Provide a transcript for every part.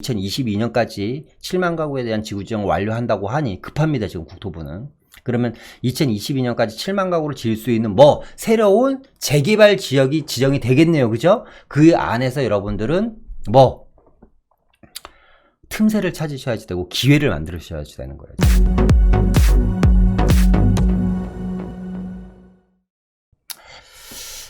2022년까지 7만 가구에 대한 지구 지정을 완료한다고 하니 급합니다. 지금 국토부는. 그러면 2022년까지 7만 가구를 지을 수 있는 뭐 새로운 재개발 지역이 지정이 되겠네요. 그죠? 그 안에서 여러분들은 뭐 틈새를 찾으셔야지 되고 기회를 만들으셔야지 되는 거예요.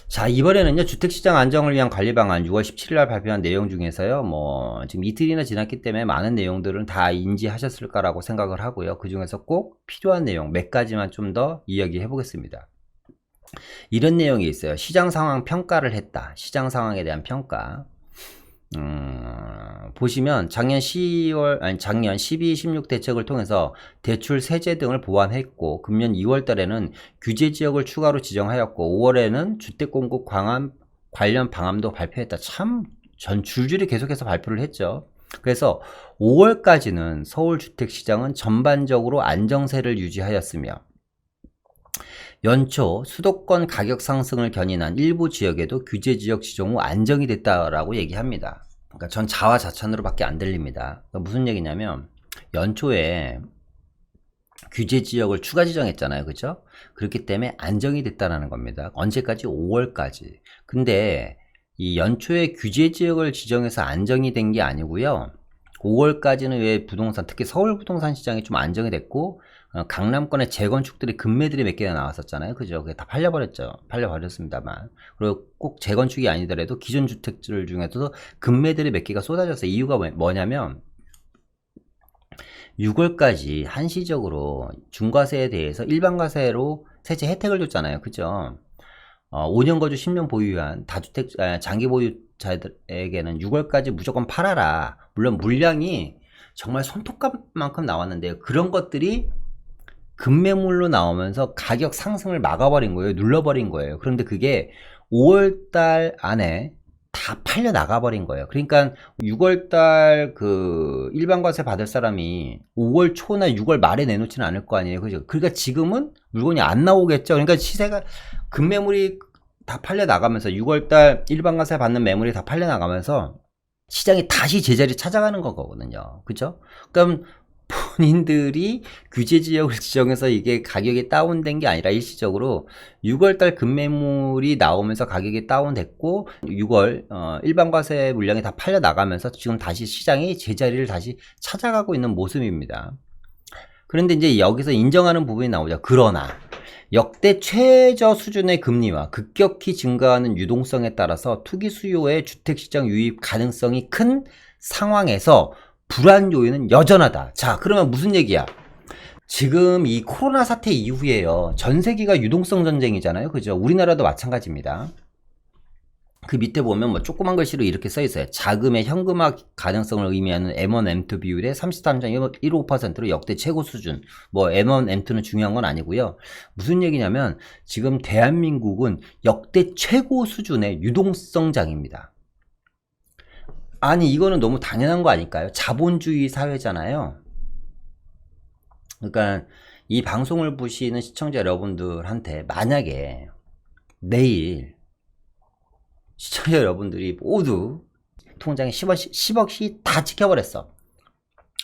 자, 이번에는요, 주택시장 안정을 위한 관리 방안 6월 17일 날 발표한 내용 중에서요, 뭐, 지금 이틀이나 지났기 때문에 많은 내용들은 다 인지하셨을 거라고 생각을 하고요. 그 중에서 꼭 필요한 내용 몇 가지만 좀 더 이야기해 보겠습니다. 이런 내용이 있어요. 시장 상황 평가를 했다. 시장 상황에 대한 평가. 보시면 작년 12, 16 대책을 통해서 대출 세제 등을 보완했고, 금년 2월 달에는 규제 지역을 추가로 지정하였고, 5월에는 주택 공급 관련 방안도 발표했다. 참 줄줄이 계속해서 발표를 했죠. 그래서 5월까지는 서울 주택시장은 전반적으로 안정세를 유지하였으며, 연초 수도권 가격 상승을 견인한 일부 지역에도 규제 지역 지정 후 안정이 됐다라고 얘기합니다. 그러니까 전 자화자찬으로 밖에 안 들립니다. 그러니까 무슨 얘기냐면 연초에 규제 지역을 추가 지정했잖아요. 그죠? 그렇기 때문에 안정이 됐다는 겁니다. 언제까지? 5월까지. 근데 이 연초에 규제 지역을 지정해서 안정이 된 게 아니고요. 5월까지는 왜 부동산, 특히 서울 부동산 시장이 좀 안정이 됐고, 강남권의 재건축들이 급매들이 몇 개가 나왔었잖아요. 그죠? 그게 다 팔려버렸죠. 팔려버렸습니다만. 그리고 꼭 재건축이 아니더라도 기존 주택들 중에서도 급매들이 몇 개가 쏟아졌어요. 이유가 뭐냐면, 6월까지 한시적으로 중과세에 대해서 일반과세로 세제 혜택을 줬잖아요. 그죠? 5년 거주 10년 보유한 다주택, 장기 보유자들에게는 6월까지 무조건 팔아라. 물론 물량이 정말 손톱값만큼 나왔는데요. 그런 것들이 급매물로 나오면서 가격 상승을 막아버린 거예요. 눌러버린 거예요. 그런데 그게 5월달 안에 다 팔려 나가버린 거예요. 그러니까 6월달 그 일반과세 받을 사람이 5월 초나 6월 말에 내놓지는 않을 거 아니에요. 그죠? 그러니까 지금은 물건이 안 나오겠죠. 그러니까 시세가 급매물이 다 팔려 나가면서 6월달 일반과세 받는 매물이 다 팔려 나가면서 시장이 다시 제자리 찾아가는 거거든요. 그죠? 그럼 본인들이 규제 지역을 지정해서 이게 가격이 다운된 게 아니라 일시적으로 6월달 급매물이 나오면서 가격이 다운됐고 6월 일반과세 물량이 다 팔려 나가면서 지금 다시 시장이 제자리를 다시 찾아가고 있는 모습입니다. 그런데 이제 여기서 인정하는 부분이 나오죠. 그러나 역대 최저 수준의 금리와 급격히 증가하는 유동성에 따라서 투기 수요의 주택시장 유입 가능성이 큰 상황에서 불안 요인은 여전하다. 자, 그러면 무슨 얘기야? 지금 이 코로나 사태 이후에요. 전 세계가 유동성 전쟁이잖아요. 그죠? 우리나라도 마찬가지입니다. 그 밑에 보면 뭐 조그만 글씨로 이렇게 써 있어요. 자금의 현금화 가능성을 의미하는 M1, M2 비율의 33.15%로 역대 최고 수준. 뭐 M1, M2는 중요한 건 아니고요. 무슨 얘기냐면 지금 대한민국은 역대 최고 수준의 유동성장입니다. 아니 이거는 너무 당연한 거 아닐까요? 자본주의 사회잖아요. 그러니까 이 방송을 보시는 시청자 여러분들한테 만약에 내일 시청자 여러분들이 모두 통장에 10억씩 다 찍혀버렸어.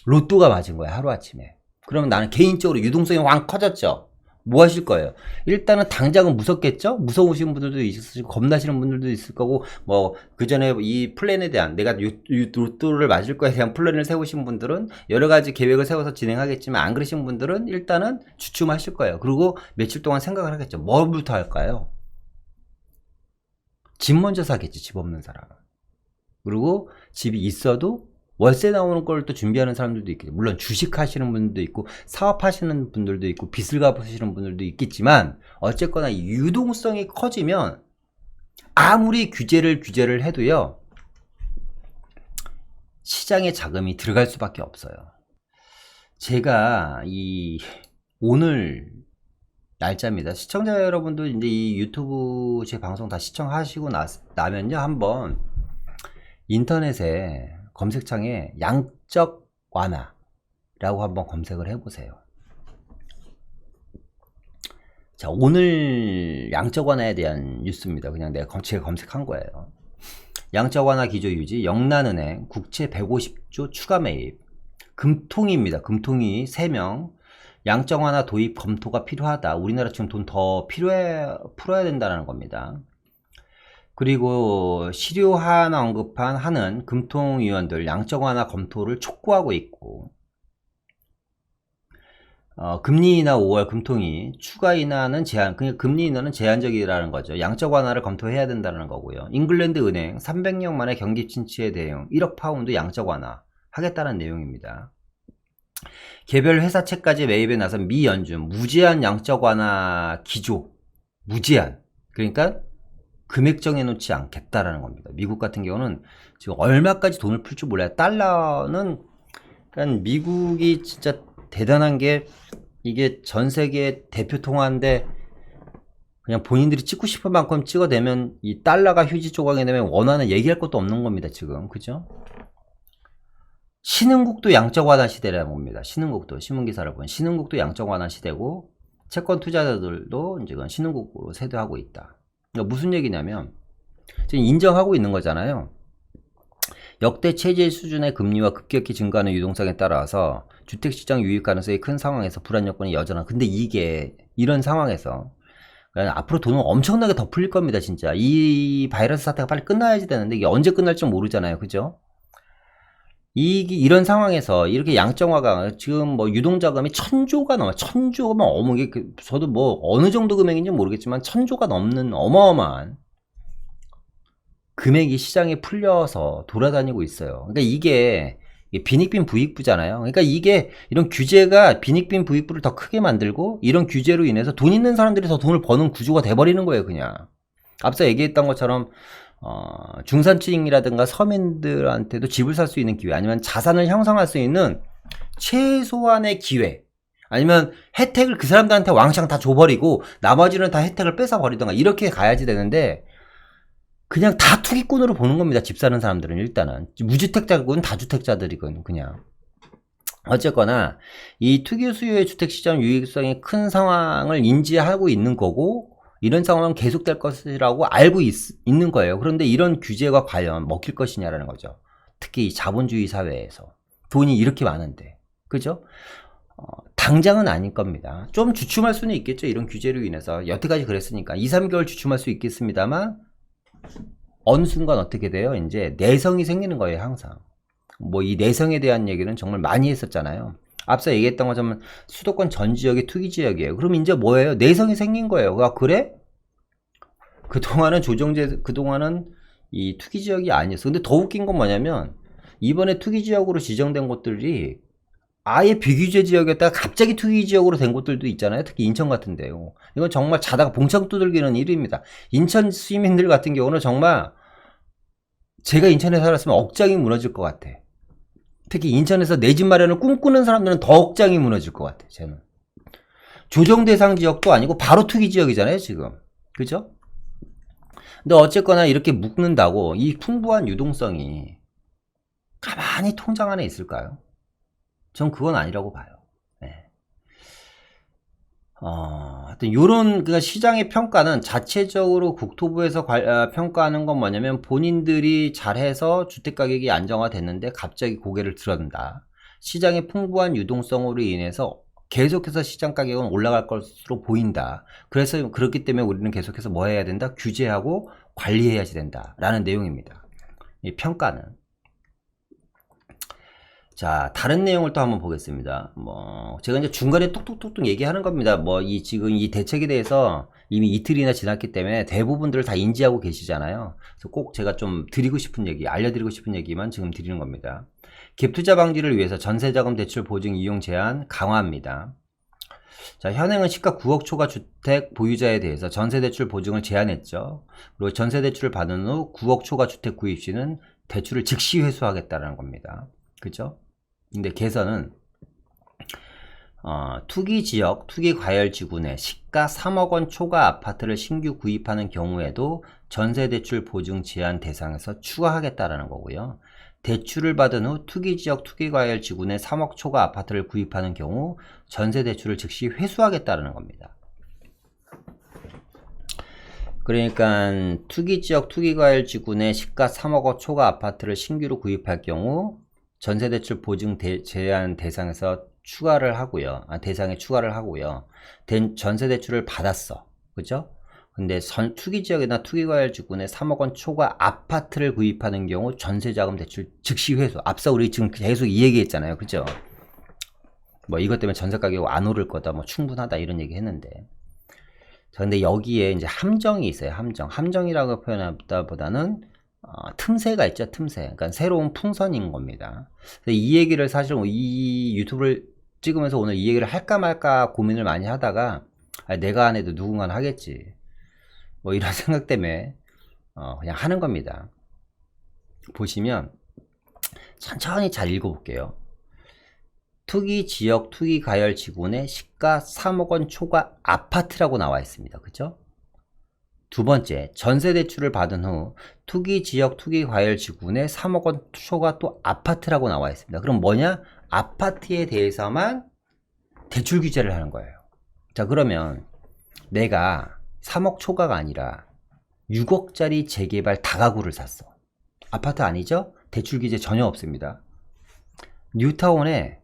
로또가 맞은 거야 하루아침에. 그러면 나는 개인적으로 유동성이 왕 커졌죠. 뭐 하실 거예요? 일단은 당장은 무섭겠죠? 무서우신 분들도 있으시고 겁나시는 분들도 있을 거고 뭐 그 전에 이 플랜에 대한 내가 로또를 맞을 거에 대한 플랜을 세우신 분들은 여러 가지 계획을 세워서 진행하겠지만 안 그러신 분들은 일단은 주춤하실 거예요. 그리고 며칠 동안 생각을 하겠죠. 뭐부터 할까요? 집 먼저 사겠지. 집 없는 사람은. 그리고 집이 있어도 월세 나오는 걸 또 준비하는 사람들도 있겠죠. 물론 주식 하시는 분들도 있고 사업하시는 분들도 있고 빚을 갚으시는 분들도 있겠지만 어쨌거나 이 유동성이 커지면 아무리 규제를 해도요 시장에 자금이 들어갈 수밖에 없어요. 제가 이 오늘 날짜입니다. 시청자 여러분도 이제 이 유튜브 제 방송 다 시청하시고 나면요 한번 인터넷에 검색창에 양적 완화라고 한번 검색을 해보세요. 자, 오늘 양적 완화에 대한 뉴스입니다. 그냥 제가 검색한 거예요. 양적 완화 기조 유지, 영란은행 국채 150조 추가 매입, 금통위입니다. 금통위 3명 양적 완화 도입 검토가 필요하다. 우리나라 지금 돈 더 풀어야 된다는 겁니다. 그리고 실효 하나 언급한 하는 금통위원들 양적 완화 검토를 촉구하고 있고, 금리 인하 5월 금통위 추가 인하는 제한, 그냥 금리 인하는 제한적이라는 거죠. 양적 완화를 검토해야 된다는 거고요. 잉글랜드 은행 300년 만에 경기 침체에 대응 1억 파운드 양적 완화 하겠다는 내용입니다. 개별 회사채까지 매입에 나선 미 연준 무제한 양적 완화 기조, 무제한, 그러니까 금액 정해놓지 않겠다라는 겁니다. 미국 같은 경우는 지금 얼마까지 돈을 풀 줄 몰라요. 달러는, 그러니까 미국이 진짜 대단한 게, 이게 전 세계 대표 통화인데 그냥 본인들이 찍고 싶은 만큼 찍어내면 이 달러가 휴지 조각이 되면 원화는 얘기할 것도 없는 겁니다. 지금 그죠? 신흥국도 양적 완화 시대라는 겁니다. 신흥국도, 신문기사를 보면 신흥국도 양적 완화 시대고, 채권 투자자들도 이제 신흥국으로 세대하고 있다. 그러니까 무슨 얘기냐면 지금 인정하고 있는 거잖아요. 역대 최저 수준의 금리와 급격히 증가하는 유동성에 따라서 주택시장 유입 가능성이 큰 상황에서 불안 여건이 여전한. 근데 이게 이런 상황에서 앞으로 돈은 엄청나게 더 풀릴 겁니다. 진짜 이 바이러스 사태가 빨리 끝나야지 되는데 이게 언제 끝날지 모르잖아요. 그죠? 이런 상황에서 이렇게 양적화가 지금 뭐 유동자금이 1000조가 넘어, 1000조가 어머, 이게 저도 뭐 어느 정도 금액인지 모르겠지만 1000조가 넘는 어마어마한 금액이 시장에 풀려서 돌아다니고 있어요. 그러니까 이게 빈익빈 부익부잖아요. 그러니까 이게 이런 규제가 빈익빈 부익부를 더 크게 만들고, 이런 규제로 인해서 돈 있는 사람들이 더 돈을 버는 구조가 돼버리는 거예요. 그냥 앞서 얘기했던 것처럼 중산층이라든가 서민들한테도 집을 살 수 있는 기회, 아니면 자산을 형성할 수 있는 최소한의 기회, 아니면 혜택을 그 사람들한테 왕창 다 줘버리고 나머지는 다 혜택을 뺏어버리던가 이렇게 가야지 되는데, 그냥 다 투기꾼으로 보는 겁니다. 집 사는 사람들은. 일단은 무주택자건 다주택자들이건 그냥 어쨌거나 이 투기 수요의 주택시장 유익성이 큰 상황을 인지하고 있는 거고, 이런 상황은 계속될 것이라고 알고 있는 거예요. 그런데 이런 규제가 과연 먹힐 것이냐라는 거죠. 특히 이 자본주의 사회에서 돈이 이렇게 많은데, 그죠? 당장은 아닐 겁니다. 좀 주춤할 수는 있겠죠. 이런 규제로 인해서 여태까지 그랬으니까 2, 3개월 주춤할 수 있겠습니다만, 어느 순간 어떻게 돼요? 이제 내성이 생기는 거예요. 항상 뭐 이 내성에 대한 얘기는 정말 많이 했었잖아요. 앞서 얘기했던 것처럼 수도권 전 지역이 투기 지역이에요. 그럼 이제 뭐예요? 내성이 생긴 거예요. 그래? 그동안은 그동안은 이 투기 지역이 아니었어. 근데 더 웃긴 건 뭐냐면, 이번에 투기 지역으로 지정된 곳들이 아예 비규제 지역이었다가 갑자기 투기 지역으로 된 곳들도 있잖아요. 특히 인천 같은데요. 이건 정말 자다가 봉창 두들기는 일입니다. 인천 시민들 같은 경우는 정말, 제가 인천에 살았으면 억장이 무너질 것 같아. 특히 인천에서 내 집 마련을 꿈꾸는 사람들은 더 억장이 무너질 것 같아. 쟤는 조정 대상 지역도 아니고 바로 투기 지역이잖아요. 지금 그죠? 근데 어쨌거나 이렇게 묶는다고 이 풍부한 유동성이 가만히 통장 안에 있을까요? 전 그건 아니라고 봐요. 네. 하여튼 요런 그 시장의 평가는 자체적으로 국토부에서 평가하는 건 뭐냐면, 본인들이 잘해서 주택가격이 안정화됐는데 갑자기 고개를 들었다. 시장의 풍부한 유동성으로 인해서 계속해서 시장 가격은 올라갈 것으로 보인다. 그래서 그렇기 때문에 우리는 계속해서 뭐 해야 된다? 규제하고 관리해야지 된다. 라는 내용입니다. 이 평가는. 자, 다른 내용을 또 한번 보겠습니다. 제가 이제 중간에 뚝뚝뚝뚝 얘기하는 겁니다. 지금 이 대책에 대해서 이미 이틀이나 지났기 때문에 대부분들을 다 인지하고 계시잖아요. 그래서 꼭 제가 좀 드리고 싶은 얘기, 알려드리고 싶은 얘기만 지금 드리는 겁니다. 갭투자 방지를 위해서 전세자금 대출 보증 이용 제한 강화합니다. 자, 현행은 시가 9억 초과 주택 보유자에 대해서 전세대출 보증을 제한했죠. 그리고 전세대출을 받은 후 9억 초과 주택 구입 시는 대출을 즉시 회수하겠다는 겁니다. 그죠? 근데 개선은 투기지역, 투기과열지구 내 시가 3억원 초과 아파트를 신규 구입하는 경우에도 전세대출 보증 제한 대상에서 추가하겠다라는 거고요. 대출을 받은 후 투기지역, 투기과열지구 내 3억 초과 아파트를 구입하는 경우 전세대출을 즉시 회수하겠다는 겁니다. 그러니까 투기지역 투기과열지구 내 시가 3억원 초과 아파트를 신규로 구입할 경우 전세대출 보증 제한 대상에서 추가를 하고요. 대상에 추가를 하고요. 전세대출을 받았어. 그죠? 근데 투기지역이나 투기과열지구 내 3억원 초과 아파트를 구입하는 경우 전세자금 대출 즉시 회수. 앞서 우리 지금 계속 이 얘기했잖아요. 그죠? 뭐 이것 때문에 전세 가격이 안 오를 거다. 뭐 충분하다 이런 얘기 했는데. 자, 근데 여기에 이제 함정이 있어요. 함정이라고 표현하다 보다는 틈새가 있죠. 틈새. 그러니까 새로운 풍선인 겁니다. 이 얘기를 사실 이 유튜브를 찍으면서 오늘 이 얘기를 할까 말까 고민을 많이 하다가 내가 안 해도 누군가는 하겠지. 뭐 이런 생각 때문에 그냥 하는 겁니다. 보시면 천천히 잘 읽어볼게요. 투기지역 투기과열지구 내 시가 3억원 초과 아파트라고 나와 있습니다. 그죠? 두 번째, 전세대출을 받은 후 투기지역 투기과열지구 내 3억원 초과 또 아파트라고 나와 있습니다. 그럼 뭐냐? 아파트에 대해서만 대출 규제를 하는 거예요. 자, 그러면 내가 3억 초과가 아니라 6억짜리 재개발 다가구를 샀어. 아파트 아니죠? 대출 규제 전혀 없습니다. 뉴타운에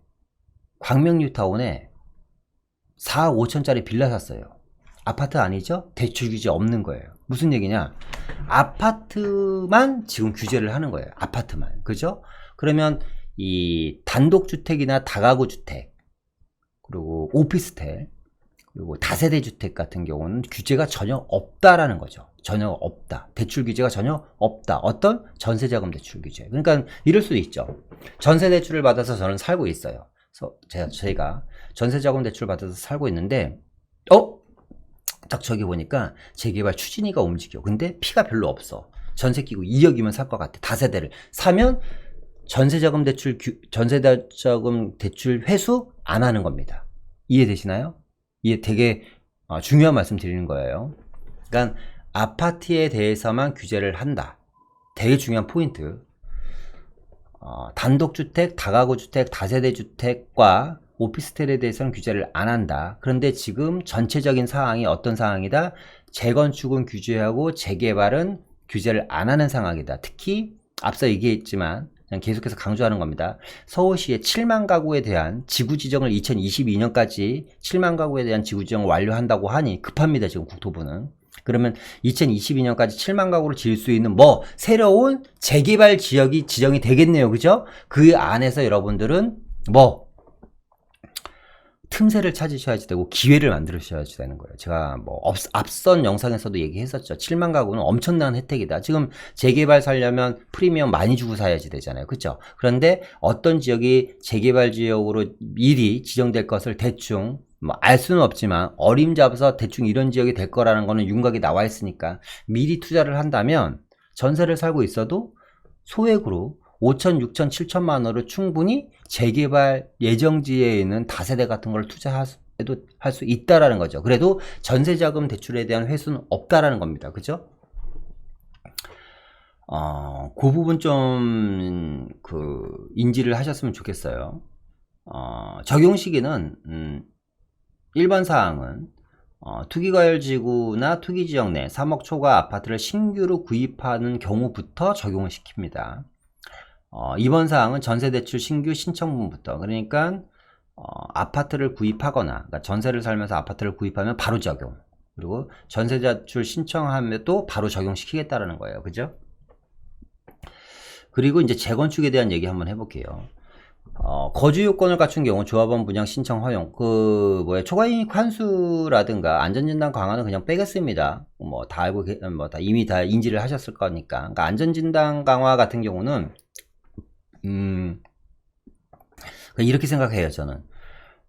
광명 뉴타운에 4억 5천짜리 빌라 샀어요. 아파트 아니죠? 대출 규제 없는 거예요. 무슨 얘기냐? 아파트만 지금 규제를 하는 거예요. 아파트만. 그죠? 그러면 이 단독주택이나 다가구 주택, 그리고 오피스텔, 그리고 다세대 주택 같은 경우는 규제가 전혀 없다라는 거죠. 전혀 없다. 대출 규제가 전혀 없다. 어떤? 전세자금 대출 규제. 그러니까 이럴 수도 있죠. 전세대출을 받아서 저는 살고 있어요. 그래서 제가 전세자금 대출 받아서 살고 있는데 딱 저기 보니까 재개발 추진위가 움직여. 근데 피가 별로 없어. 전세 끼고 2억이면 살 것 같아. 다세대를 사면 전세자금 대출 회수 안 하는 겁니다. 이해되시나요? 이게 되게 중요한 말씀 드리는 거예요. 그러니까 아파트에 대해서만 규제를 한다. 되게 중요한 포인트. 단독주택, 다가구주택, 다세대주택과 오피스텔에 대해서는 규제를 안 한다. 그런데 지금 전체적인 상황이 어떤 상황이다? 재건축은 규제하고 재개발은 규제를 안 하는 상황이다. 특히 앞서 얘기했지만 그냥 계속해서 강조하는 겁니다. 서울시의 7만 가구에 대한 지구 지정을 2022년까지 7만 가구에 대한 지구 지정을 완료한다고 하니 급합니다. 지금 국토부는. 그러면 2022년까지 7만 가구를 지을 수 있는 새로운 재개발 지역이 지정이 되겠네요. 그죠? 그 안에서 여러분들은 틈새를 찾으셔야지 되고 기회를 만들으셔야지 되는 거예요. 제가 앞선 영상에서도 얘기했었죠. 7만 가구는 엄청난 혜택이다. 지금 재개발 살려면 프리미엄 많이 주고 사야지 되잖아요. 그렇죠? 그런데 어떤 지역이 재개발 지역으로 미리 지정될 것을 대충 알 수는 없지만 어림잡아서 대충 이런 지역이 될 거라는 거는 윤곽이 나와 있으니까 미리 투자를 한다면 전세를 살고 있어도 소액으로 5천, 6천, 7천만 원으로 충분히 재개발 예정지에 있는 다세대 같은 걸 투자해도 할 수 있다라는 거죠. 그래도 전세자금 대출에 대한 회수는 없다라는 겁니다. 그죠? 그 부분 좀 인지를 하셨으면 좋겠어요. 적용 시기는 1번 사항은 투기과열지구나 투기지역 내 3억 초과 아파트를 신규로 구입하는 경우부터 적용을 시킵니다. 2번 사항은 전세대출 신규 신청분부터. 그러니까 아파트를 구입하거나 그러니까 전세를 살면서 아파트를 구입하면 바로 적용. 그리고 전세대출 신청하면도 바로 적용시키겠다라는 거예요. 그죠? 그리고 이제 재건축에 대한 얘기 한번 해볼게요. 거주 요건을 갖춘 경우 조합원 분양 신청 허용. 초과이익 환수라든가 안전진단 강화는 그냥 빼겠습니다. 다 알고 이미 다 인지를 하셨을 거니까. 그러니까 안전진단 강화 같은 경우는 이렇게 생각해요. 저는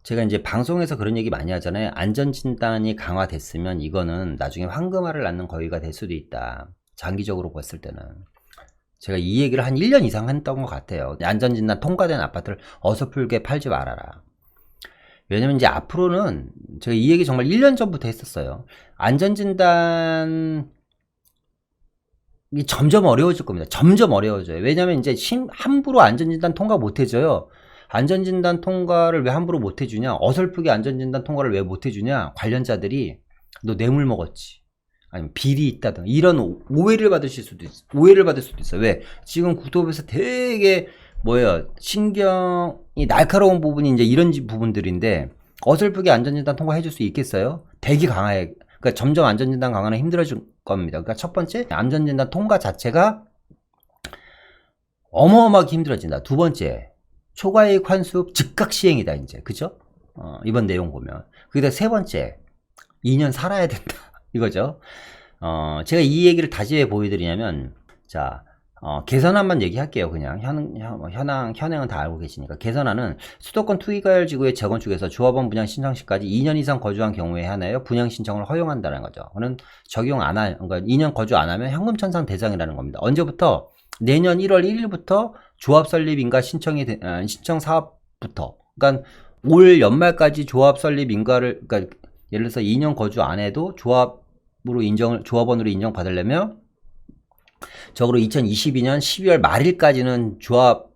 제가 이제 방송에서 그런 얘기 많이 하잖아요. 안전진단이 강화됐으면 이거는 나중에 황금알을 낳는 거위가 될 수도 있다. 장기적으로 봤을 때는. 제가 이 얘기를 한 1년 이상 했던 것 같아요. 안전진단 통과된 아파트를 어설프게 팔지 말아라. 왜냐면 이제 앞으로는 제가 이 얘기 정말 1년 전부터 했었어요. 안전진단이 점점 어려워질 겁니다. 점점 어려워져요. 왜냐면 이제 함부로 안전진단 통과 못 해줘요. 안전진단 통과를 왜 함부로 못 해주냐? 어설프게 안전진단 통과를 왜 못 해주냐? 관련자들이 너 뇌물 먹었지. 아니면 비리 있다든 이런 오해를 받으실 수도 있어. 오해를 받을 수도 있어요. 왜? 지금 국토부에서 되게 뭐예요? 신경이 날카로운 부분이 이제 이런 부분들인데 어설프게 안전진단 통과해 줄 수 있겠어요? 되게 강하게. 그러니까 점점 안전진단 강화는 힘들어질 겁니다. 그러니까 첫 번째, 안전진단 통과 자체가 어마어마하게 힘들어진다. 두 번째, 초과이익 환수 즉각 시행이다, 이제. 그죠? 이번 내용 보면. 그다음 세 번째, 2년 살아야 된다. 이거죠. 제가 이 얘기를 다시 왜 보여드리냐면, 자, 개선안만 얘기할게요. 그냥 현행은 다 알고 계시니까. 개선안은 수도권 투기과열 지구의 재건축에서 조합원 분양 신청 시까지 2년 이상 거주한 경우에 한하여 분양 신청을 허용한다는 거죠. 그는 적용 안 할, 그러니까 2년 거주 안 하면 현금 천상 대상이라는 겁니다. 언제부터? 내년 1월 1일부터 조합 설립 인가 신청 사업부터. 그러니까 올 연말까지 조합 설립 인가를, 그러니까 예를 들어서 2년 거주 안 해도 조합원으로 인정받으려면 적어도 2022년 12월 말일까지는 조합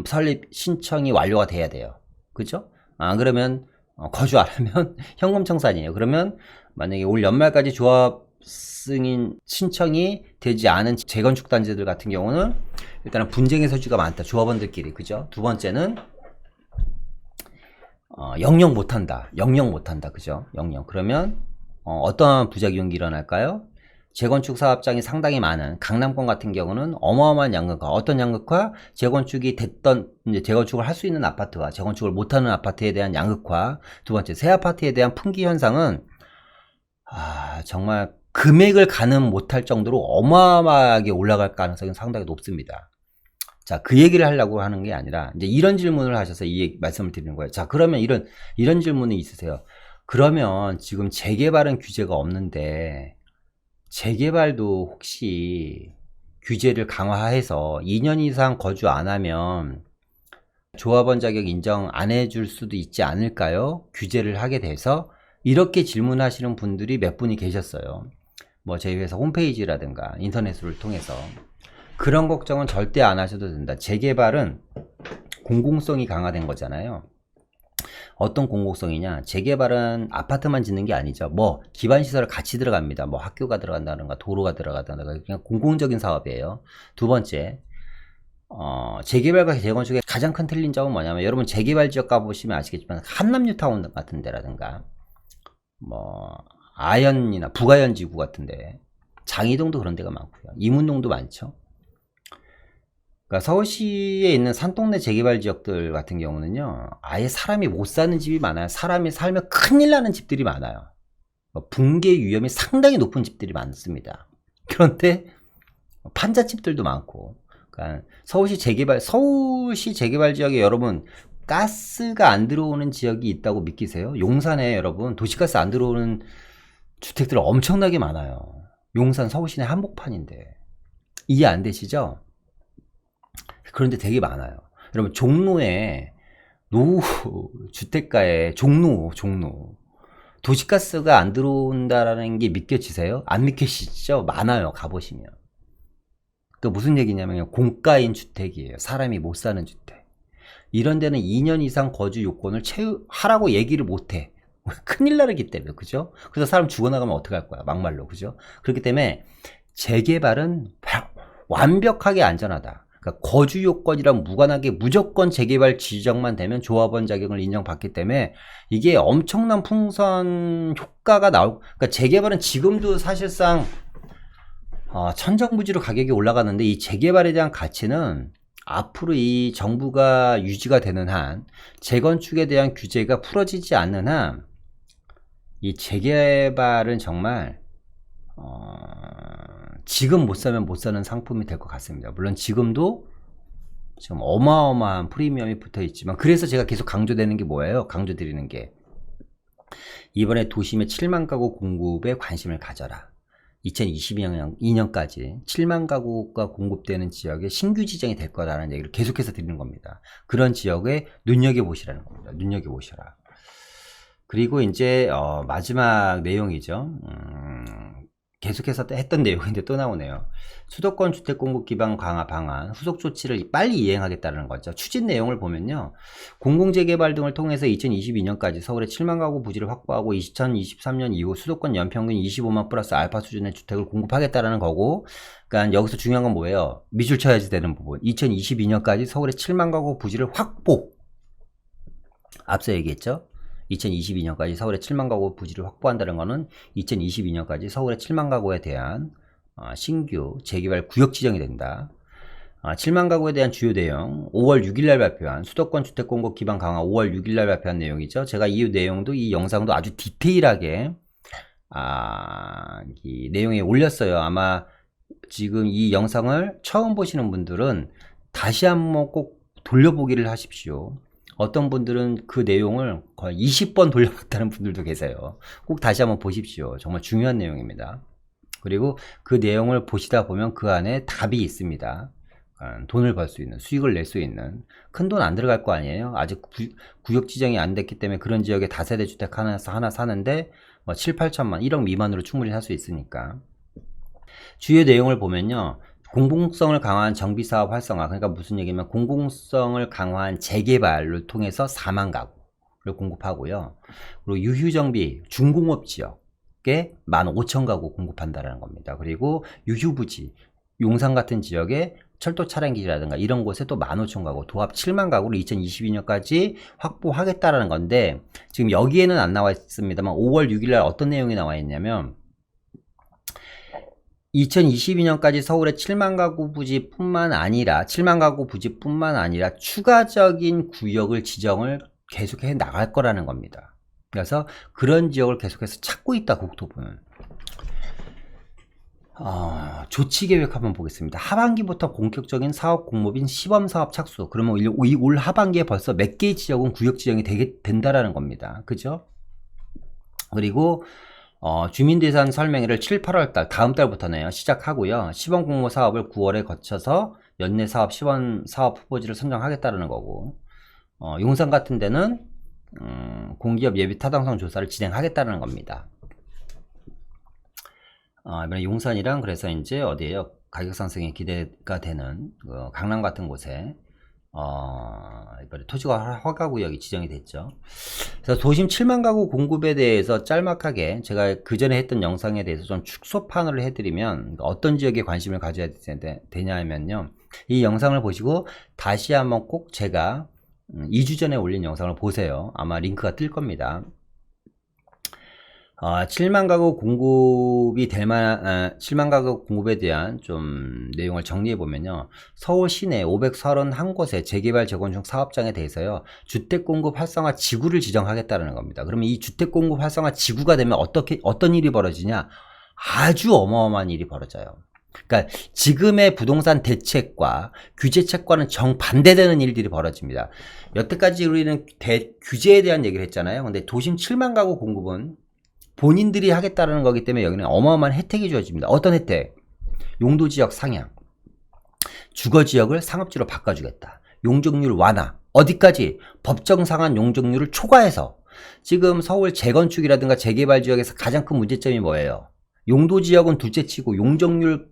설립 신청이 완료가 돼야 돼요. 그죠? 안 그러면 거주 안 하면 현금 청산이에요. 그러면 만약에 올 연말까지 조합 승인 신청이 되지 않은 재건축 단지들 같은 경우는 일단은 분쟁의 소지가 많다. 조합원들끼리. 그죠? 두 번째는 영영 못한다. 그죠? 영영. 그러면 어떠한 부작용이 일어날까요? 재건축 사업장이 상당히 많은 강남권 같은 경우는 어마어마한 양극화. 어떤 양극화? 재건축이 됐던, 이제 재건축을 할 수 있는 아파트와 재건축을 못하는 아파트에 대한 양극화. 두 번째, 새 아파트에 대한 품귀 현상은, 정말 금액을 가늠 못할 정도로 어마어마하게 올라갈 가능성이 상당히 높습니다. 자, 그 얘기를 하려고 하는 게 아니라, 이제 이런 질문을 하셔서 말씀을 드리는 거예요. 자, 그러면 이런 질문이 있으세요. 그러면 지금 재개발은 규제가 없는데, 재개발도 혹시 규제를 강화해서 2년 이상 거주 안 하면 조합원 자격 인정 안 해줄 수도 있지 않을까요? 규제를 하게 돼서 이렇게 질문하시는 분들이 몇 분이 계셨어요. 뭐 저희 회사 홈페이지라든가 인터넷을 통해서. 그런 걱정은 절대 안 하셔도 된다. 재개발은 공공성이 강화된 거잖아요. 어떤 공공성이냐? 재개발은 아파트만 짓는 게 아니죠. 뭐 기반시설 같이 들어갑니다. 뭐 학교가 들어간다든가 도로가 들어간다든가 그냥 공공적인 사업이에요. 두 번째, 재개발과 재건축의 가장 큰 틀린 점은 뭐냐면, 여러분 재개발 지역 가보시면 아시겠지만 한남뉴타운 같은 데라든가 뭐 아현이나 북아현 지구 같은데, 장이동도 그런 데가 많고요. 이문동도 많죠. 그러니까 서울시에 있는 산동네 재개발 지역들 같은 경우는요, 아예 사람이 못 사는 집이 많아요. 사람이 살면 큰일 나는 집들이 많아요. 붕괴 위험이 상당히 높은 집들이 많습니다. 그런데 판잣집들도 많고. 그러니까 서울시 재개발 지역에 여러분 가스가 안 들어오는 지역이 있다고 믿기세요? 용산에 여러분 도시가스 안 들어오는 주택들 엄청나게 많아요. 용산 서울시내 한복판인데. 이해 안 되시죠? 그런데 되게 많아요. 여러분 종로에 노후 주택가에 종로 도시가스가 안 들어온다라는 게 믿겨지세요? 안 믿겨지죠? 많아요. 가보시면. 그 무슨 얘기냐면 공가인 주택이에요. 사람이 못 사는 주택. 이런 데는 2년 이상 거주 요건을 하라고 얘기를 못해. 큰일 나기 때문에. 그죠? 그래서 사람 죽어나가면 어떡할 거야. 막말로. 그죠? 그렇기 때문에 재개발은 완벽하게 안전하다. 그러니까 거주 요건이랑 무관하게 무조건 재개발 지정만 되면 조합원 자격을 인정받기 때문에 이게 엄청난 풍선 효과가 그러니까 재개발은 지금도 사실상 천정부지로 가격이 올라가는데, 이 재개발에 대한 가치는 앞으로 이 정부가 유지가 되는 한, 재건축에 대한 규제가 풀어지지 않는 한, 이 재개발은 정말 지금 못 사면 못 사는 상품이 될 것 같습니다. 물론 지금도 지금 어마어마한 프리미엄이 붙어 있지만, 그래서 제가 계속 강조되는 게 뭐예요? 강조드리는 게, 이번에 도심의 7만 가구 공급에 관심을 가져라. 2022년까지 7만 가구가 공급되는 지역에 신규 지정이 될 거라는 얘기를 계속해서 드리는 겁니다. 그런 지역에 눈여겨보시라는 겁니다. 눈여겨보셔라. 그리고 이제 마지막 내용이죠. 계속해서 했던 내용인데 또 나오네요. 수도권 주택 공급 기반 강화 방안, 후속 조치를 빨리 이행하겠다는 거죠. 추진 내용을 보면요. 공공재개발 등을 통해서 2022년까지 서울의 7만 가구 부지를 확보하고 2023년 이후 수도권 연평균 25만 플러스 알파 수준의 주택을 공급하겠다는 거고, 그러니까 여기서 중요한 건 뭐예요? 밑줄 쳐야지 되는 부분. 2022년까지 서울의 7만 가구 부지를 확보. 앞서 얘기했죠? 2022년까지 서울의 7만 가구 부지를 확보한다는 것은 2022년까지 서울의 7만 가구에 대한 신규 재개발 구역 지정이 된다. 7만 가구에 대한 주요 내용 5월 6일날 발표한 수도권 주택 공급 기반 강화 5월 6일날 발표한 내용이죠. 제가 이 내용도 이 영상도 아주 디테일하게 이 내용에 올렸어요. 아마 지금 이 영상을 처음 보시는 분들은 다시 한번 꼭 돌려보기를 하십시오. 어떤 분들은 그 내용을 거의 20번 돌려봤다는 분들도 계세요. 꼭 다시 한번 보십시오. 정말 중요한 내용입니다. 그리고 그 내용을 보시다 보면 그 안에 답이 있습니다. 돈을 벌 수 있는, 수익을 낼 수 있는, 큰 돈 안 들어갈 거 아니에요. 아직 구역 지정이 안 됐기 때문에 그런 지역에 다세대 주택 하나 사는데 뭐 7, 8천만, 1억 미만으로 충분히 살 수 있으니까. 주요 내용을 보면요. 공공성을 강화한 정비사업 활성화, 그러니까 무슨 얘기냐면 공공성을 강화한 재개발을 통해서 4만 가구를 공급하고요. 그리고 유휴정비 중공업 지역에 15,000가구 공급한다는 겁니다. 그리고 유휴부지, 용산 같은 지역에 철도 차량기지라든가 이런 곳에 또 15,000가구, 도합 7만 가구를 2022년까지 확보하겠다라는 건데, 지금 여기에는 안 나와 있습니다만 5월 6일날 어떤 내용이 나와 있냐면 2022년까지 서울의 7만 가구 부지뿐만 아니라 추가적인 구역을 지정을 계속해 나갈 거라는 겁니다. 그래서 그런 지역을 계속해서 찾고 있다, 국토부는. 조치 계획 한번 보겠습니다. 하반기부터 본격적인 사업 공모인 시범사업 착수. 그러면 올 하반기에 벌써 몇 개의 지역은 구역 지정이 된다라는 겁니다. 그죠? 그리고 주민대상 설명회를 7, 8월달 다음 달부터네요. 시작하고요. 시범 공모 사업을 9월에 거쳐서 연내 사업 시범 사업 후보지를 선정하겠다는 거고, 용산 같은 데는 공기업 예비 타당성 조사를 진행하겠다는 겁니다. 이번에 용산이랑 그래서 이제 어디에요? 가격 상승이 기대가 되는 강남 같은 곳에 이번에 토지가 허가구역이 지정이 됐죠. 그래서 도심 7만 가구 공급에 대해서 짤막하게 제가 그 전에 했던 영상에 대해서 좀 축소판을 해드리면 어떤 지역에 관심을 가져야 되냐면요. 이 영상을 보시고 다시 한번 꼭 제가 2주 전에 올린 영상을 보세요. 아마 링크가 뜰 겁니다. 7만 가구 공급이 될 만한, 7만 가구 공급에 대한 좀 내용을 정리해보면요. 서울 시내 531곳의 재개발 재건축 사업장에 대해서요. 주택공급 활성화 지구를 지정하겠다는 겁니다. 그러면 이 주택공급 활성화 지구가 되면 어떤 일이 벌어지냐? 아주 어마어마한 일이 벌어져요. 그러니까 지금의 부동산 대책과 규제책과는 정반대되는 일들이 벌어집니다. 여태까지 우리는 규제에 대한 얘기를 했잖아요. 근데 도심 7만 가구 공급은 본인들이 하겠다는 거기 때문에 여기는 어마어마한 혜택이 주어집니다. 어떤 혜택? 용도지역 상향, 주거지역을 상업지로 바꿔주겠다, 용적률 완화, 어디까지? 법정상한 용적률을 초과해서. 지금 서울 재건축이라든가 재개발 지역에서 가장 큰 문제점이 뭐예요? 용도지역은 둘째치고 용적률을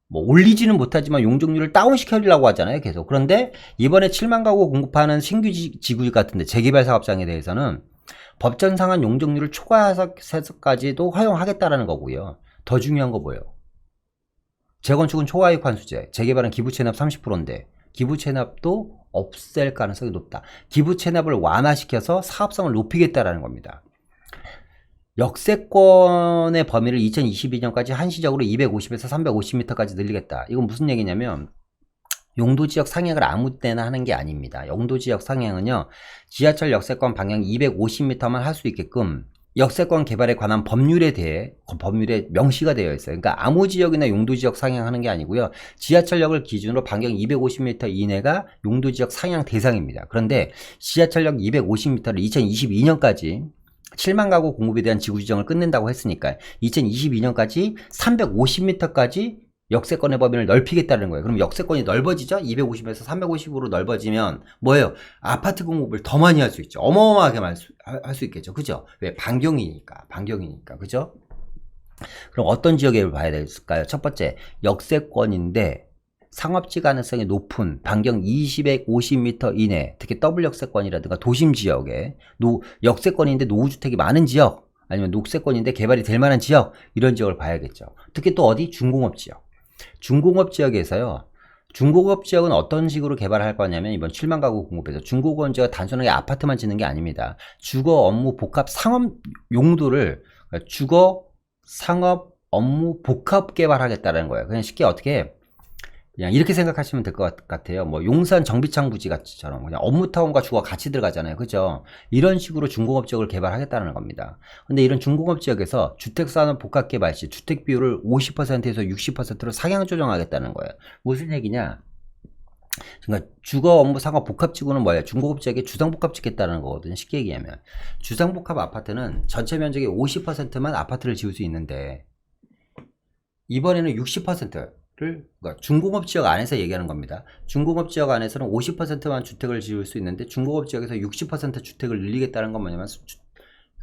뭐 올리지는 못하지만 용적률을 다운시키려고 하잖아요, 계속. 그런데 이번에 7만 가구 공급하는 신규 지구 같은데 재개발 사업장에 대해서는 법전 상한 용적률을 초과해서까지도 허용하겠다라는 거고요. 더 중요한 거 뭐예요? 재건축은 초과이익 환수제, 재개발은 기부 체납 30%인데 기부 체납도 없앨 가능성이 높다. 기부 체납을 완화시켜서 사업성을 높이겠다라는 겁니다. 역세권의 범위를 2022년까지 한시적으로 250에서 350m까지 늘리겠다. 이건 무슨 얘기냐면 용도지역 상향을 아무 때나 하는 게 아닙니다. 용도지역 상향은요, 지하철 역세권 방향 250m만 할 수 있게끔 역세권 개발에 관한 법률에 명시가 되어 있어요. 그러니까 아무 지역이나 용도지역 상향하는 게 아니고요. 지하철역을 기준으로 반경 250m 이내가 용도지역 상향 대상입니다. 그런데 지하철역 250m를 2022년까지 7만 가구 공급에 대한 지구 지정을 끝낸다고 했으니까 2022년까지 350m까지 역세권의 범위를 넓히겠다는 거예요. 그럼 역세권이 넓어지죠? 250에서 350으로 넓어지면 뭐예요? 아파트 공급을 더 많이 할 수 있죠. 어마어마하게 할 수 있겠죠. 그죠? 왜? 반경이니까. 그죠? 그럼 어떤 지역에 봐야 될까요? 첫 번째, 역세권인데 상업지 가능성이 높은 반경 20에 50m 이내, 특히 더블 역세권이라든가 도심 지역에 역세권인데 노후주택이 많은 지역, 아니면 녹세권인데 개발이 될 만한 지역, 이런 지역을 봐야겠죠. 특히 또 어디? 중공업 지역. 중공업 지역에서요. 중공업 지역은 어떤 식으로 개발할 거냐면 이번 7만 가구 공급에서 중공업 지역은 단순하게 아파트만 짓는 게 아닙니다. 주거 업무 복합 상업 용도를 주거 상업 업무 복합 개발하겠다는 거예요. 그냥 쉽게 어떻게 그냥 이렇게 생각하시면 될 것 같아요. 뭐 용산 정비창 부지처럼 그냥 업무타운과 주거 같이 들어가잖아요. 그죠? 이런 식으로 중공업 지역을 개발하겠다는 겁니다. 근데 이런 중공업 지역에서 주택산업 복합 개발 시 주택 비율을 50%에서 60%로 상향 조정하겠다는 거예요. 무슨 얘기냐? 그러니까 주거 업무 상업 복합지구는 뭐예요? 중공업 지역에 주상복합 짓겠다는 거거든요. 쉽게 얘기하면 주상복합 아파트는 전체 면적의 50%만 아파트를 지을 수 있는데 이번에는 60%를 그러니까 중공업 지역 안에서 얘기하는 겁니다. 중공업 지역 안에서는 50%만 주택을 지을 수 있는데 중공업 지역에서 60% 주택을 늘리겠다는 건 뭐냐면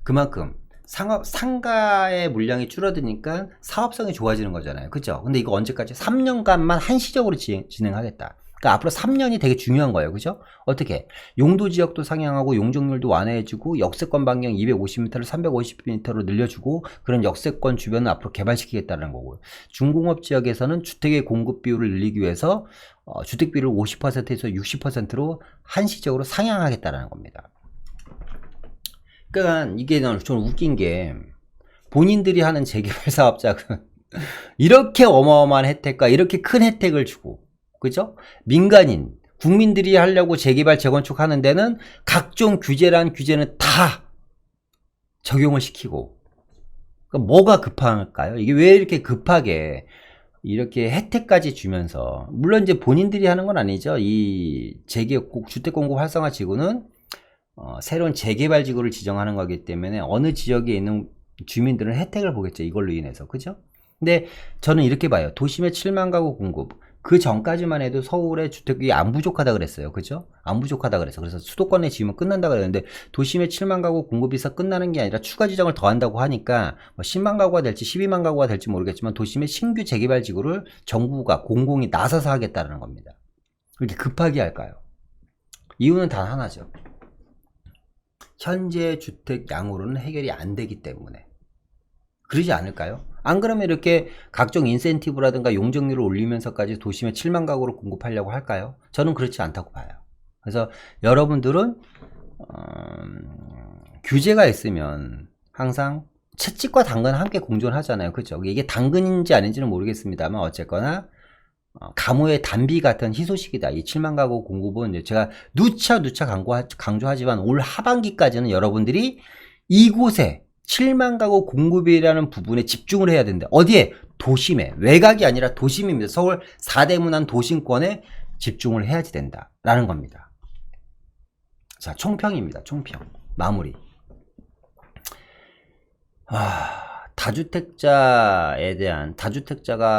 그만큼 상가의 물량이 줄어드니까 사업성이 좋아지는 거잖아요. 그죠? 근데 이거 언제까지? 3년간만 한시적으로 진행하겠다. 그러니까 앞으로 3년이 되게 중요한 거예요. 그죠? 어떻게? 용도 지역도 상향하고 용적률도 완화해주고 역세권 반경 250m를 350m로 늘려주고 그런 역세권 주변을 앞으로 개발시키겠다는 거고요. 중공업 지역에서는 주택의 공급 비율을 늘리기 위해서 주택 비율을 50%에서 60%로 한시적으로 상향하겠다는 겁니다. 그러니까 이게 좀 웃긴 게 본인들이 하는 재개발 사업자가 이렇게 어마어마한 혜택과 이렇게 큰 혜택을 주고 그죠? 민간인 국민들이 하려고 재개발 재건축 하는 데는 각종 규제란 규제는 다 적용을 시키고 그러니까 뭐가 급할까요? 이게 왜 이렇게 급하게 이렇게 혜택까지 주면서 물론 이제 본인들이 하는 건 아니죠. 이 주택공급 활성화 지구는 새로운 재개발 지구를 지정하는 거기 때문에 어느 지역에 있는 주민들은 혜택을 보겠죠. 이걸로 인해서. 그죠? 근데 저는 이렇게 봐요. 도심의 7만 가구 공급. 그 전까지만 해도 서울의 주택이 안 부족하다 그랬어요. 그죠? 안 부족하다 그랬어. 그래서 수도권에 지으면 끝난다 그랬는데 도심의 7만 가구 공급에서 끝나는 게 아니라 추가 지정을 더 한다고 하니까 뭐 10만 가구가 될지 12만 가구가 될지 모르겠지만 도심의 신규 재개발 지구를 정부가 공공이 나서서 하겠다는 겁니다. 왜 이렇게 급하게 할까요? 이유는 단 하나죠. 현재 주택 양으로는 해결이 안 되기 때문에. 그러지 않을까요? 안 그러면 이렇게 각종 인센티브라든가 용적률을 올리면서까지 도심에 7만 가구를 공급하려고 할까요? 저는 그렇지 않다고 봐요. 그래서 여러분들은 규제가 있으면 항상 채찍과 당근은 함께 공존하잖아요. 그죠? 이게 당근인지 아닌지는 모르겠습니다만 어쨌거나 가뭄의 단비 같은 희소식이다. 이 7만 가구 공급은 제가 누차 강조하지만 올 하반기까지는 여러분들이 이곳에 7만 가구 공급이라는 부분에 집중을 해야 된다. 어디에? 도심에. 외곽이 아니라 도심입니다. 서울 4대 문안 도심권에 집중을 해야지 된다. 라는 겁니다. 자, 총평입니다. 총평. 마무리. 다주택자가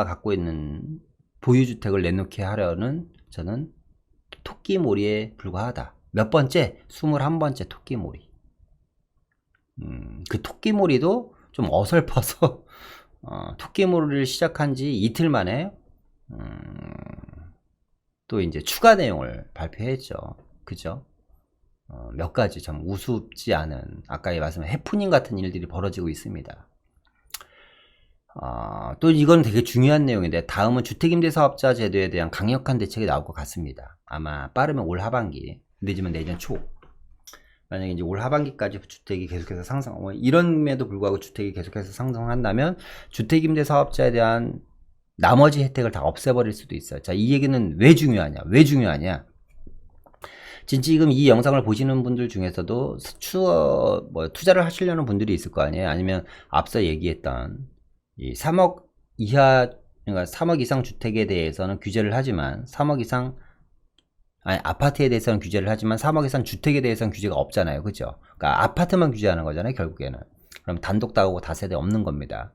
갖고 있는 보유주택을 내놓게 하려는 저는 토끼몰이에 불과하다. 몇 번째? 21번째 토끼몰이. 그 토끼몰이도 좀 어설퍼서 토끼몰이를 시작한 지 이틀 만에 또 이제 추가 내용을 발표했죠. 그죠? 몇 가지 참 우습지 않은 아까 말씀한 해프닝 같은 일들이 벌어지고 있습니다. 또 이건 되게 중요한 내용인데 다음은 주택임대사업자 제도에 대한 강력한 대책이 나올 것 같습니다. 아마 빠르면 올 하반기, 늦으면 내년 초. 만약에 이제 올 하반기까지 주택이 계속해서 이런에도 불구하고 주택이 계속해서 상승한다면 주택임대사업자에 대한 나머지 혜택을 다 없애버릴 수도 있어요. 자, 이 얘기는 왜 중요하냐? 지금 이 영상을 보시는 분들 중에서도 투자를 하시려는 분들이 있을 거 아니에요? 아니면 앞서 얘기했던 이 3억 이하, 그러니까 3억 이상 주택에 대해서는 규제를 하지만 아파트에 대해서는 규제를 하지만 3억 이상 주택에 대해서는 규제가 없잖아요. 그죠? 그러니까 아파트만 규제하는 거잖아요. 결국에는. 그럼 단독 다가구 다세대 없는 겁니다.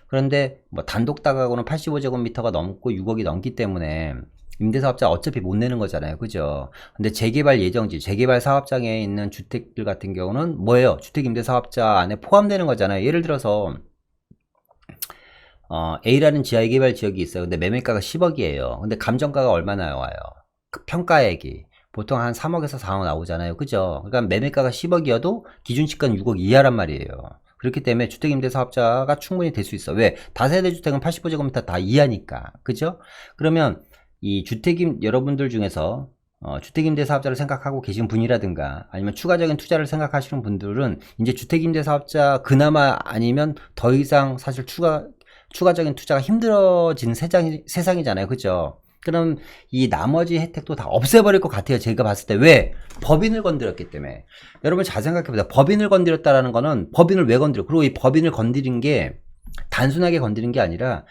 그런데 뭐 단독 다가구는 85제곱미터가 넘고 6억이 넘기 때문에 임대사업자 어차피 못 내는 거잖아요. 그죠? 근데 재개발 예정지, 재개발 사업장에 있는 주택들 같은 경우는 뭐예요? 주택임대사업자 안에 포함되는 거잖아요. 예를 들어서 A라는 지하개발 지역이 있어요. 근데 매매가가 10억이에요. 근데 감정가가 얼마나 나와요? 그 평가액이 보통 한 3억에서 4억 나오잖아요. 그죠? 그러니까 매매가가 10억이어도 기준시가는 6억 이하란 말이에요. 그렇기 때문에 주택임대사업자가 충분히 될 수 있어. 왜? 다세대 주택은 85제곱미터 다 이하니까. 그죠? 그러면 이 여러분들 중에서 주택임대사업자를 생각하고 계신 분이라든가 아니면 추가적인 투자를 생각하시는 분들은 이제 주택임대사업자 그나마 아니면 더 이상 사실 추가적인 투자가 힘들어진 세상이잖아요. 그죠? 그럼 이 나머지 혜택도 다 없애버릴 것 같아요. 제가 봤을 때. 왜? 법인을 건드렸기 때문에. 여러분 잘 생각해보세요. 법인을 건드렸다라는 거는 법인을 왜 건드려? 그리고 이 법인을 건드린 게 단순하게 건드린 게 아니라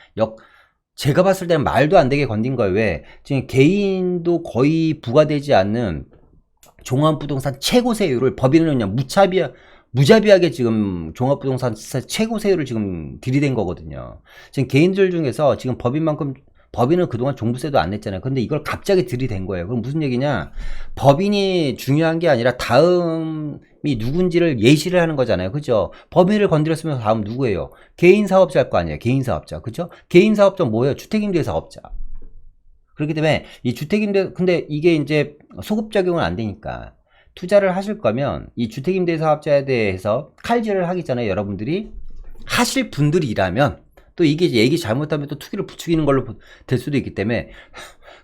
제가 봤을 때는 말도 안 되게 건든 거예요. 왜? 지금 개인도 거의 부과되지 않는 종합부동산 최고세율을 법인은 그냥 무자비하게 지금 종합부동산 최고세율을 지금 들이댄 거거든요. 지금 개인들 중에서 지금 법인은 그동안 종부세도 안 냈잖아요. 근데 이걸 갑자기 들이댄 거예요. 그럼 무슨 얘기냐? 법인이 중요한 게 아니라 다음이 누군지를 예시를 하는 거잖아요. 그죠? 법인을 건드렸으면 다음 누구예요? 개인 사업자일 거 아니에요. 개인 사업자. 그죠? 개인 사업자 뭐예요? 주택임대 사업자. 그렇기 때문에 이 주택임대, 근데 이게 이제 소급 적용은 안 되니까 투자를 하실 거면 이 주택임대 사업자에 대해서 칼질을 하기 전에 여러분들이 하실 분들이라면 또 이게 얘기 잘못하면 또 투기를 부추기는 걸로 될 수도 있기 때문에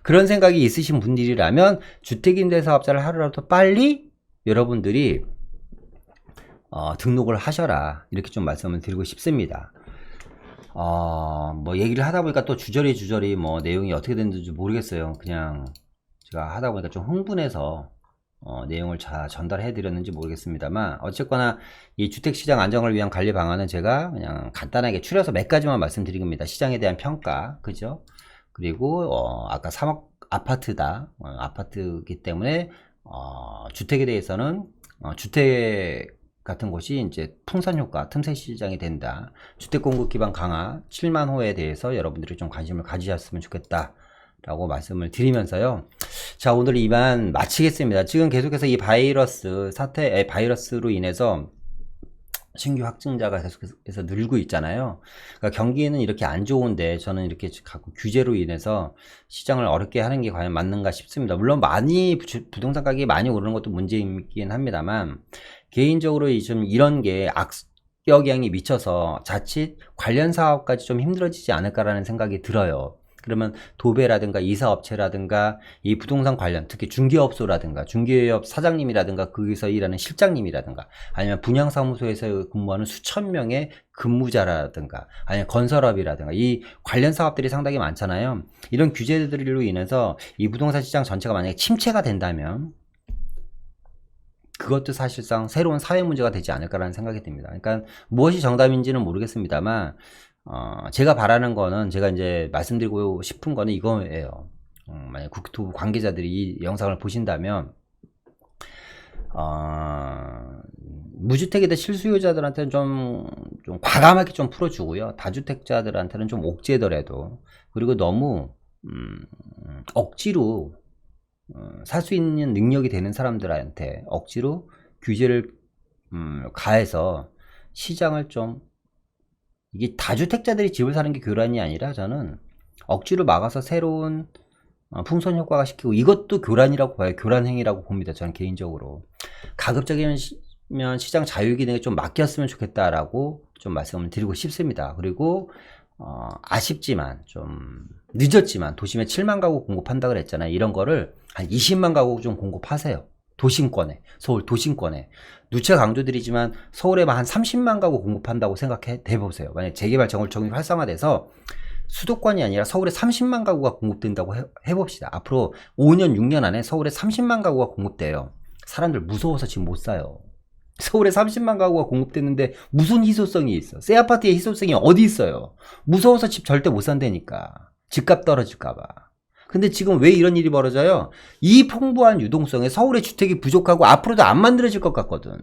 그런 생각이 있으신 분들이라면 주택임대사업자를 하루라도 빨리 여러분들이 등록을 하셔라 이렇게 좀 말씀을 드리고 싶습니다. 뭐 얘기를 하다 보니까 또 주저리 뭐 내용이 어떻게 됐는지 모르겠어요. 그냥 제가 하다 보니까 좀 흥분해서 내용을 잘 전달해 드렸는지 모르겠습니다만 어쨌거나 이 주택시장 안정을 위한 관리 방안은 제가 그냥 간단하게 추려서 몇 가지만 말씀드립니다. 시장에 대한 평가, 그죠? 그리고 아까 3억 아파트다, 아파트이기 때문에 주택에 대해서는 주택 같은 곳이 이제 풍선 효과, 틈새 시장이 된다. 주택 공급 기반 강화 7만 호에 대해서 여러분들이 좀 관심을 가지셨으면 좋겠다. 라고 말씀을 드리면서요. 자, 오늘 이만 마치겠습니다. 지금 계속해서 이 바이러스로 인해서 신규 확진자가 계속해서 늘고 있잖아요. 그러니까 경기는 이렇게 안 좋은데 저는 이렇게 자꾸 규제로 인해서 시장을 어렵게 하는 게 과연 맞는가 싶습니다. 물론 부동산 가격이 많이 오르는 것도 문제이긴 합니다만 개인적으로 좀 이런 게 악영향이 미쳐서 자칫 관련 사업까지 좀 힘들어지지 않을까라는 생각이 들어요. 그러면 도배라든가 이사업체라든가 이 부동산 관련 특히 중개업소라든가 중개업 사장님이라든가 거기서 일하는 실장님이라든가 아니면 분양사무소에서 근무하는 수천 명의 근무자라든가 아니면 건설업이라든가 이 관련 사업들이 상당히 많잖아요. 이런 규제들로 인해서 이 부동산 시장 전체가 만약에 침체가 된다면 그것도 사실상 새로운 사회 문제가 되지 않을까라는 생각이 듭니다. 그러니까 무엇이 정답인지는 모르겠습니다만 제가 바라는 거는 제가 이제 말씀드리고 싶은 거는 이거예요. 만약 국토부 관계자들이 이 영상을 보신다면 무주택에 대한 실수요자들한테는 좀 과감하게 좀 풀어주고요. 다주택자들한테는 좀 옥죄더라도 그리고 너무 억지로 살 수 있는 능력이 되는 사람들한테 억지로 규제를 가해서 시장을 좀 이게 다주택자들이 집을 사는 게 교란이 아니라 저는 억지로 막아서 새로운 풍선 효과가 시키고 이것도 교란이라고 봐요. 교란행위라고 봅니다. 저는 개인적으로. 가급적이면 시장 자유기능에 좀 맡겼으면 좋겠다라고 좀 말씀을 드리고 싶습니다. 그리고 아쉽지만 좀 늦었지만 도심에 7만 가구 공급한다 그랬잖아요. 이런 거를 한 20만 가구 좀 공급하세요. 도심권에, 서울 도심권에. 누차 강조드리지만 서울에만 한 30만 가구 공급한다고 생각해 보세요. 만약 재개발 정을청이 활성화돼서 수도권이 아니라 서울에 30만 가구가 공급된다고 해봅시다. 앞으로 5년, 6년 안에 서울에 30만 가구가 공급돼요. 사람들 무서워서 지금 못 사요. 서울에 30만 가구가 공급됐는데 무슨 희소성이 있어? 새 아파트의 희소성이 어디 있어요? 무서워서 집 절대 못 산다니까. 집값 떨어질까봐. 근데 지금 왜 이런 일이 벌어져요? 이 풍부한 유동성에 서울의 주택이 부족하고 앞으로도 안 만들어질 것 같거든.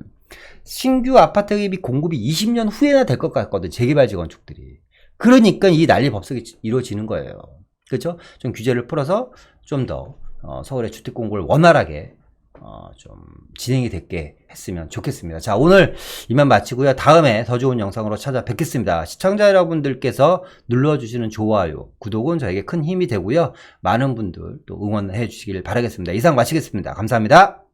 신규 아파트 공급이 20년 후에나 될 것 같거든. 재개발지 건축들이. 그러니까 이 난리 법석이 이루어지는 거예요. 그렇죠? 좀 규제를 풀어서 좀 더 서울의 주택 공급을 원활하게 좀 진행이 됐게 했으면 좋겠습니다. 자, 오늘 이만 마치고요. 다음에 더 좋은 영상으로 찾아뵙겠습니다. 시청자 여러분들께서 눌러주시는 좋아요, 구독은 저에게 큰 힘이 되고요. 많은 분들 또 응원해 주시길 바라겠습니다. 이상 마치겠습니다. 감사합니다.